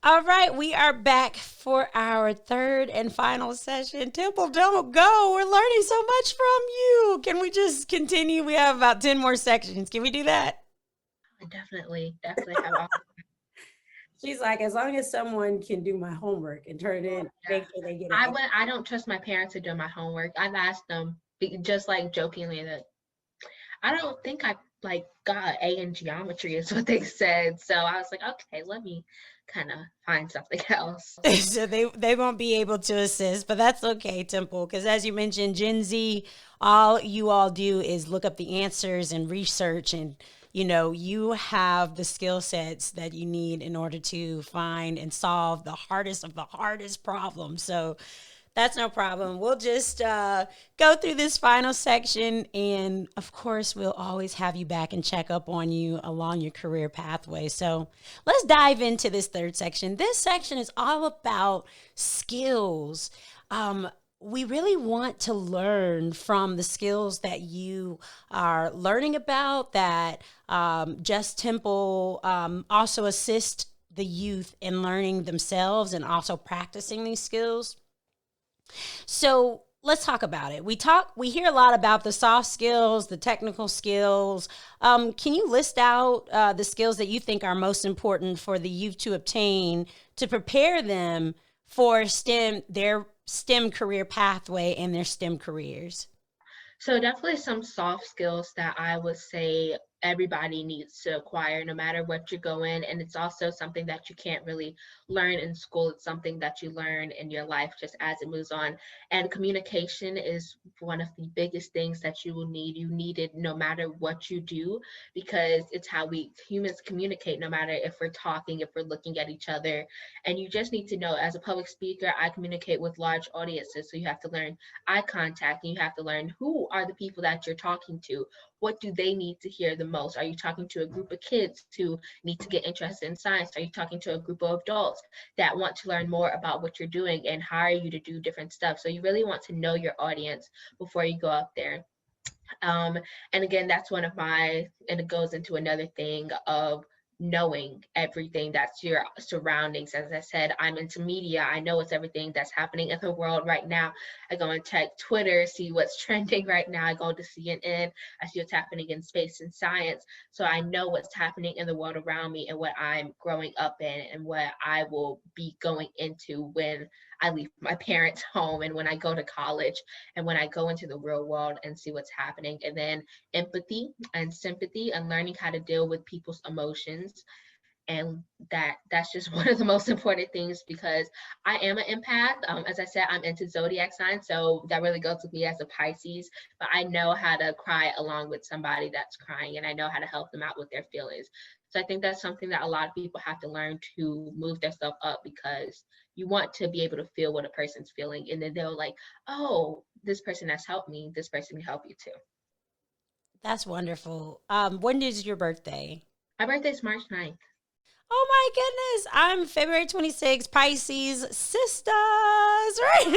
All right, we are back for our third and final session. Temple, don't go. We're learning so much from you. Can we just continue? We have about 10 more sections. Can we do that? Definitely have all. She's like, as long as someone can do my homework and turn it Oh in, yeah. make sure they get it. I don't trust my parents to do my homework. I've asked them just like jokingly that I don't think I like got an A in geometry is what they said. So I was like, okay, let me kind of find something else. So they won't be able to assist, but that's okay, Temple, because as you mentioned, Gen Z, all you all do is look up the answers and research, and you have the skill sets that you need in order to find and solve the hardest of the hardest problems. So that's no problem. We'll just go through this final section. And of course, we'll always have you back and check up on you along your career pathway. So let's dive into this third section. This section is all about skills. We really want to learn from the skills that you are learning about, that Just Temple also assist the youth in learning themselves and also practicing these skills. So let's talk about it. We hear a lot about the soft skills, the technical skills. Can you list out the skills that you think are most important for the youth to obtain to prepare them for their STEM career pathway and their STEM careers? So definitely some soft skills that I would say everybody needs to acquire no matter what you go in. And it's also something that you can't really learn in school. It's something that you learn in your life just as it moves on. And communication is one of the biggest things that you will need. You need it no matter what you do, because it's how we humans communicate, no matter if we're talking, if we're looking at each other. And you just need to know, as a public speaker, I communicate with large audiences. So you have to learn eye contact, and you have to learn who are the people that you're talking to. What do they need to hear the most? Are you talking to a group of kids who need to get interested in science? Are you talking to a group of adults that want to learn more about what you're doing and hire you to do different stuff? So you really want to know your audience before you go up there. um, and again, that's one of my, and it goes into another thing of knowing everything that's your surroundings. As I said, I'm into media. I know it's everything that's happening in the world right now. I go and check Twitter, see what's trending right now. I go to CNN, I see what's happening in space and science. So I know what's happening in the world around me and what I'm growing up in and what I will be going into when I leave my parents' home and when I go to college and when I go into the real world and see what's happening. And then empathy and sympathy and learning how to deal with people's emotions. And that's just one of the most important things because I am an empath. As I said, I'm into zodiac signs, so that really goes with me as a Pisces. But I know how to cry along with somebody that's crying, and I know how to help them out with their feelings. So I think that's something that a lot of people have to learn to move themselves up, because you want to be able to feel what a person's feeling, and then they'll like, oh, this person has helped me. This person can help you too. That's wonderful. When is your birthday? My birthday's March 9th. Oh my goodness. I'm February 26th, Pisces sisters, right?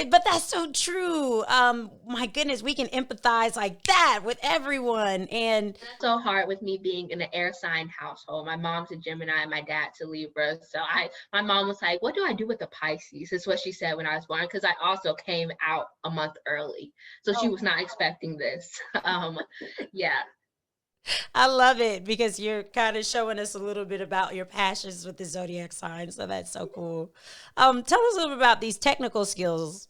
But that's so true. My goodness, we can empathize like that with everyone. And That's so hard with me being in an air sign household. My mom's a Gemini and my dad's a Libra. So my mom was like, what do I do with the Pisces? Is what she said when I was born. Because I also came out a month early. So she was not expecting this. Yeah. I love it because you're kind of showing us a little bit about your passions with the zodiac sign. So that's so cool. Tell us a little bit about these technical skills.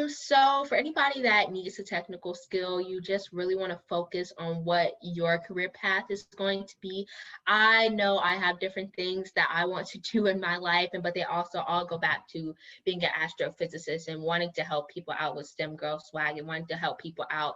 So for anybody that needs a technical skill, you just really want to focus on what your career path is going to be. I know I have different things that I want to do in my life, and but they also all go back to being an astrophysicist and wanting to help people out with STEM girl swag and wanting to help people out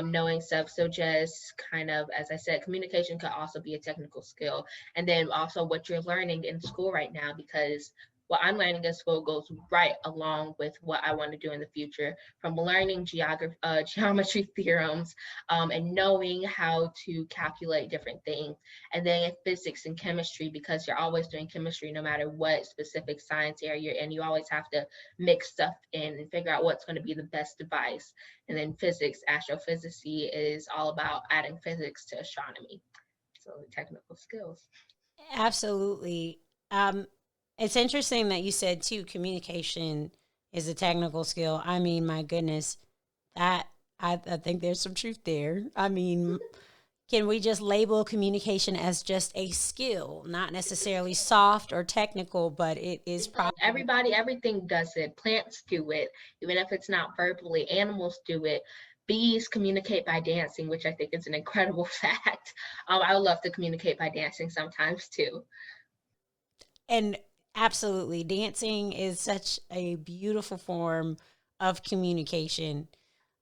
knowing stuff. So just kind of, as I said, communication could also be a technical skill. And then also what you're learning in school right now, because what I'm learning in school goes right along with what I want to do in the future, from learning geometry theorems and knowing how to calculate different things. And then in physics and chemistry, because you're always doing chemistry no matter what specific science area you're in, you always have to mix stuff in and figure out what's going to be the best device. And then physics, astrophysics is all about adding physics to astronomy. So the technical skills. Absolutely. Um, it's interesting that you said too, communication is a technical skill. I mean, my goodness, that I think there's some truth there. I mean, can we just label communication as just a skill, not necessarily soft or technical, but it is It does. probably. Everybody, everything does it. Plants do it, even if it's not verbally. Animals do it. Bees communicate by dancing, which I think is an incredible fact. I would love to communicate by dancing sometimes too. And absolutely, dancing is such a beautiful form of communication.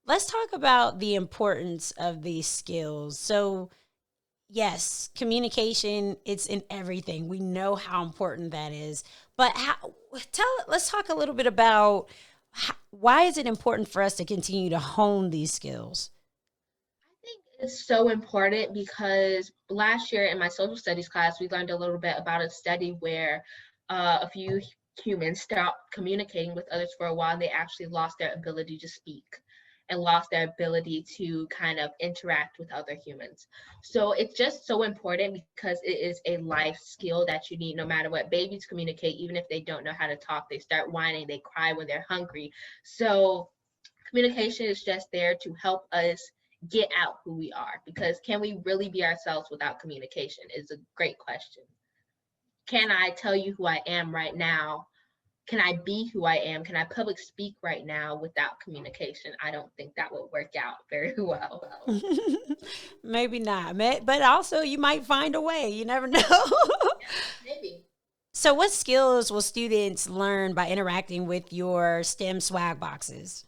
Let's talk about the importance of these skills. So, yes, communication, it's in everything. We know how important that is. But let's talk a little bit about why is it important for us to continue to hone these skills? I think it's so important because last year in my social studies class, we learned a little bit about a study where a few humans stopped communicating with others for a while and they actually lost their ability to speak and lost their ability to kind of interact with other humans. So it's just so important because it is a life skill that you need no matter what. Babies communicate even if they don't know how to talk. They start whining, they cry when they're hungry. So communication is just there to help us get out who we are because can we really be ourselves without communication is a great question. Can I tell you who I am right now? Can I be who I am? Can I public speak right now without communication? I don't think that would work out very well. Maybe not, but also you might find a way. You never know. Maybe. So, what skills will students learn by interacting with your STEM swag boxes?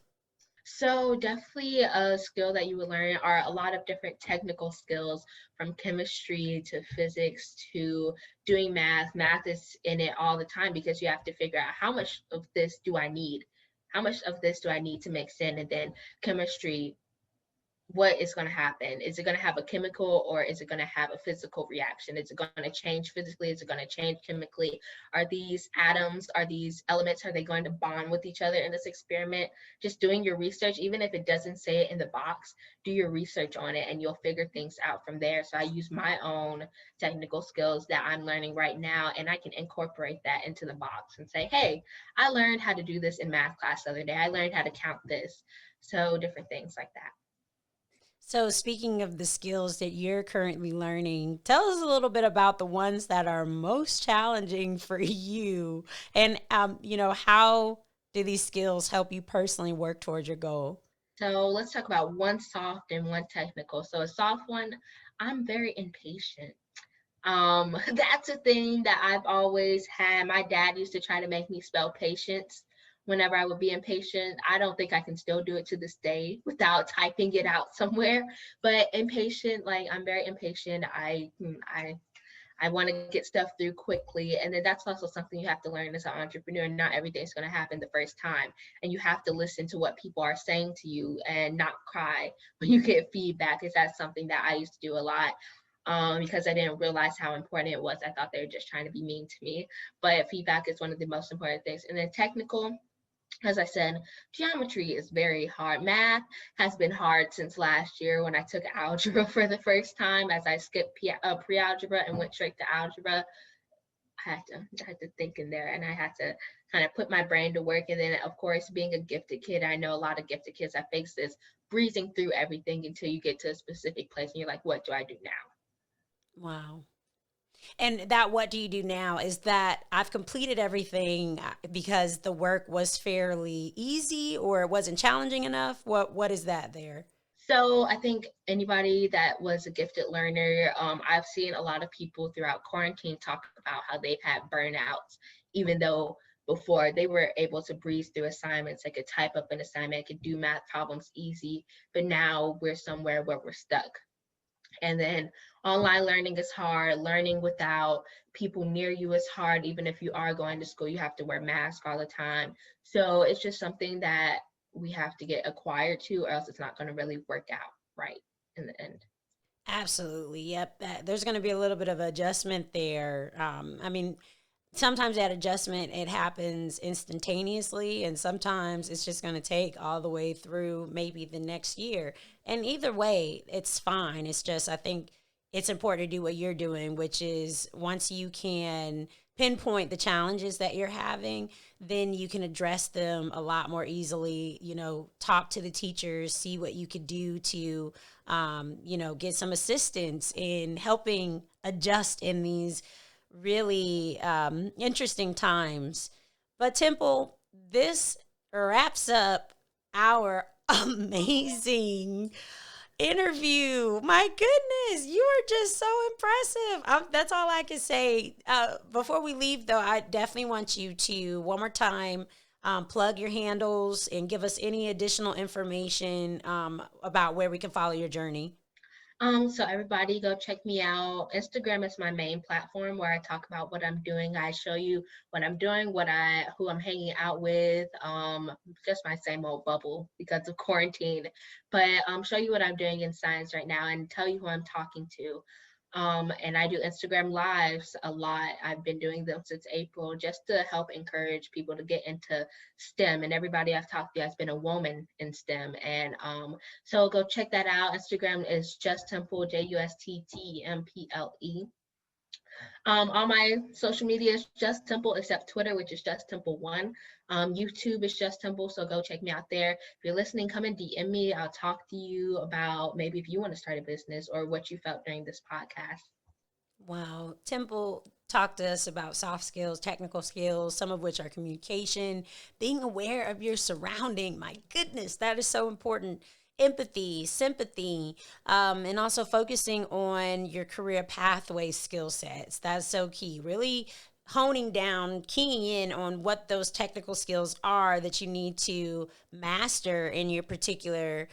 So definitely a skill that you would learn are a lot of different technical skills from chemistry to physics to doing math. Math is in it all the time because you have to figure out how much of this do I need? How much of this do I need to mix in? And then chemistry, what is going to happen? Is it going to have a chemical or is it going to have a physical reaction? Is it going to change physically? Is it going to change chemically? Are these atoms, are these elements, are they going to bond with each other in this experiment? Just doing your research, even if it doesn't say it in the box, do your research on it and you'll figure things out from there. So I use my own technical skills that I'm learning right now and I can incorporate that into the box and say, hey, I learned how to do this in math class the other day. I learned how to count this. So different things like that. So, speaking of the skills that you're currently learning, tell us a little bit about the ones that are most challenging for you, and how do these skills help you personally work towards your goal? So let's talk about one soft and one technical. So a soft one, I'm very impatient. That's a thing that I've always had. My dad used to try to make me spell patience whenever I would be impatient. I don't think I can still do it to this day without typing it out somewhere. But impatient, like I'm very impatient. I want to get stuff through quickly. And then that's also something you have to learn as an entrepreneur. Not everything's going to happen the first time. And you have to listen to what people are saying to you and not cry when you get feedback. Is that something that I used to do a lot? Because I didn't realize how important it was. I thought they were just trying to be mean to me. But feedback is one of the most important things. And then technical, as I said, geometry is very hard. Math has been hard since last year when I took algebra for the first time, as I skipped pre-algebra and went straight to algebra. I had to think in there, and I had to kind of put my brain to work. And then, of course, being a gifted kid, I know a lot of gifted kids that face this breezing through everything until you get to a specific place, and you're like, "What do I do now?" Wow. And that what do you do now is that I've completed everything because the work was fairly easy or it wasn't challenging enough. What is that there? So I think anybody that was a gifted learner, I've seen a lot of people throughout quarantine talk about how they've had burnouts, even though before they were able to breeze through assignments, they could type up an assignment, could do math problems easy, but now we're somewhere where we're stuck. And then online learning is hard. Learning without people near you is hard. Even if you are going to school, you have to wear masks all the time. So it's just something that we have to get acquired to, or else it's not going to really work out right in the end. Absolutely. Yep. There's going to be a little bit of adjustment there. I mean, sometimes that adjustment it happens instantaneously, and sometimes it's just going to take all the way through maybe the next year. And either way, it's fine. It's just I think it's important to do what you're doing, which is once you can pinpoint the challenges that you're having, then you can address them a lot more easily. Talk to the teachers, see what you could do to, get some assistance in helping adjust in these really interesting times. But Temple, this wraps up our amazing interview. My goodness, you are just so impressive. That's all I can say. Before we leave, though, I definitely want you to, one more time, plug your handles and give us any additional information about where we can follow your journey. So everybody go check me out. Instagram is my main platform where I talk about what I'm doing. I show you what I'm doing, who I'm hanging out with, just my same old bubble because of quarantine. But show you what I'm doing in science right now and tell you who I'm talking to. And I do Instagram lives a lot. I've been doing them since April just to help encourage people to get into STEM. And everybody I've talked to has been a woman in STEM. And so go check that out. Instagram is Just Temple, JUSTTEMPLE. All my social media is Just Temple, except Twitter, which is Just Temple One. YouTube is Just Temple, so go check me out there. If you're listening, come and DM me. I'll talk to you about maybe if you want to start a business or what you felt during this podcast. Wow. Temple talked to us about soft skills, technical skills, some of which are communication, being aware of your surrounding. My goodness, that is so important. Empathy, sympathy, and also focusing on your career pathway skill sets. That's so key. Really honing down, keying in on what those technical skills are that you need to master in your particular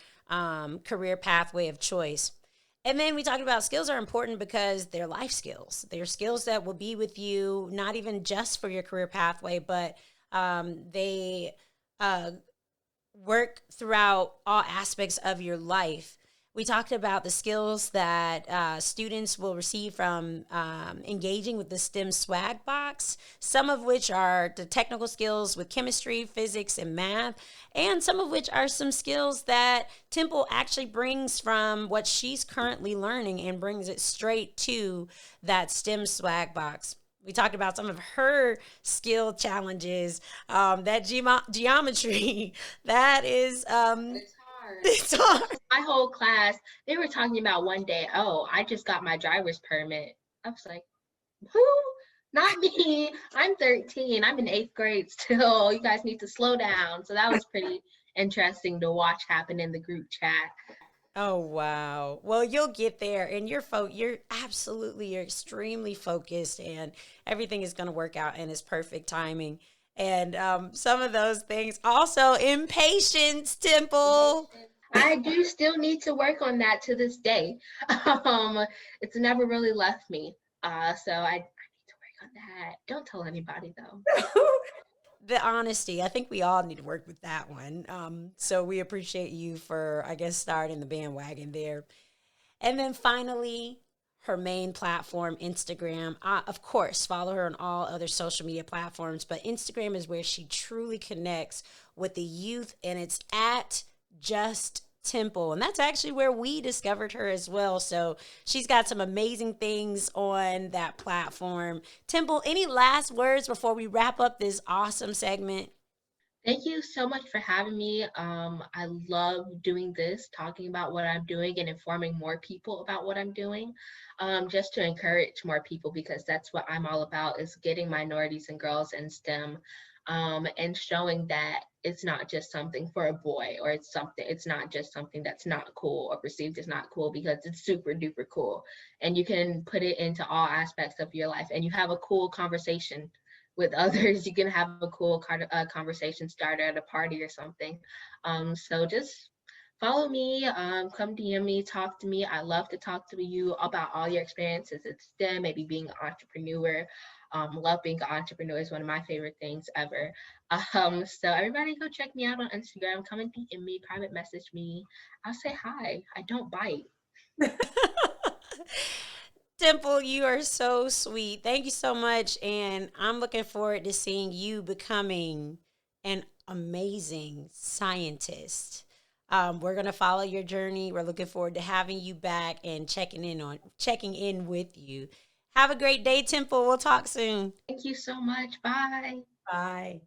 career pathway of choice. And then we talked about skills are important because they're life skills. They're skills that will be with you, not even just for your career pathway, but they uh, work throughout all aspects of your life. We talked about the skills that students will receive from engaging with the STEM swag box, some of which are the technical skills with chemistry, physics, and math, and some of which are some skills that Temple actually brings from what she's currently learning and brings it straight to that STEM swag box. We talked about some of her skill challenges, that geometry, that is, It's hard. it's hard. My whole class, they were talking about one day, oh, I just got my driver's permit. I was like, who? Not me. I'm 13. I'm in eighth grade still. You guys need to slow down. So that was pretty interesting to watch happen in the group chat. Oh wow. Well, you'll get there and you're extremely focused and everything is going to work out in its perfect timing. And some of those things also impatience, Temple. I do still need to work on that to this day. Um, it's never really left me. So I need to work on that. Don't tell anybody though. The honesty. I think we all need to work with that one. So we appreciate you for, I guess, starting the bandwagon there. And then finally, her main platform, Instagram. Of course, follow her on all other social media platforms, but Instagram is where she truly connects with the youth, and it's at Just Temple. And that's actually where we discovered her as well. So she's got some amazing things on that platform. Temple, any last words before we wrap up this awesome segment? Thank you so much for having me. I love doing this, talking about what I'm doing and informing more people about what I'm doing, just to encourage more people because that's what I'm all about is getting minorities and girls in STEM, and showing that it's not just something for a boy or it's not just something that's not cool or perceived as not cool because it's super duper cool. And you can put it into all aspects of your life and you have a cool conversation with others. You can have a cool conversation starter at a party or something. So just follow me, come DM me, talk to me. I love to talk to you about all your experiences at STEM, maybe being an entrepreneur. Love being an entrepreneur is one of my favorite things ever. So everybody go check me out on Instagram. Come and DM me, private message me. I'll say hi. I don't bite. Temple, you are so sweet. Thank you so much. And I'm looking forward to seeing you becoming an amazing scientist. We're gonna follow your journey. We're looking forward to having you back and checking in with you. Have a great day, Temple. We'll talk soon. Thank you so much. Bye. Bye.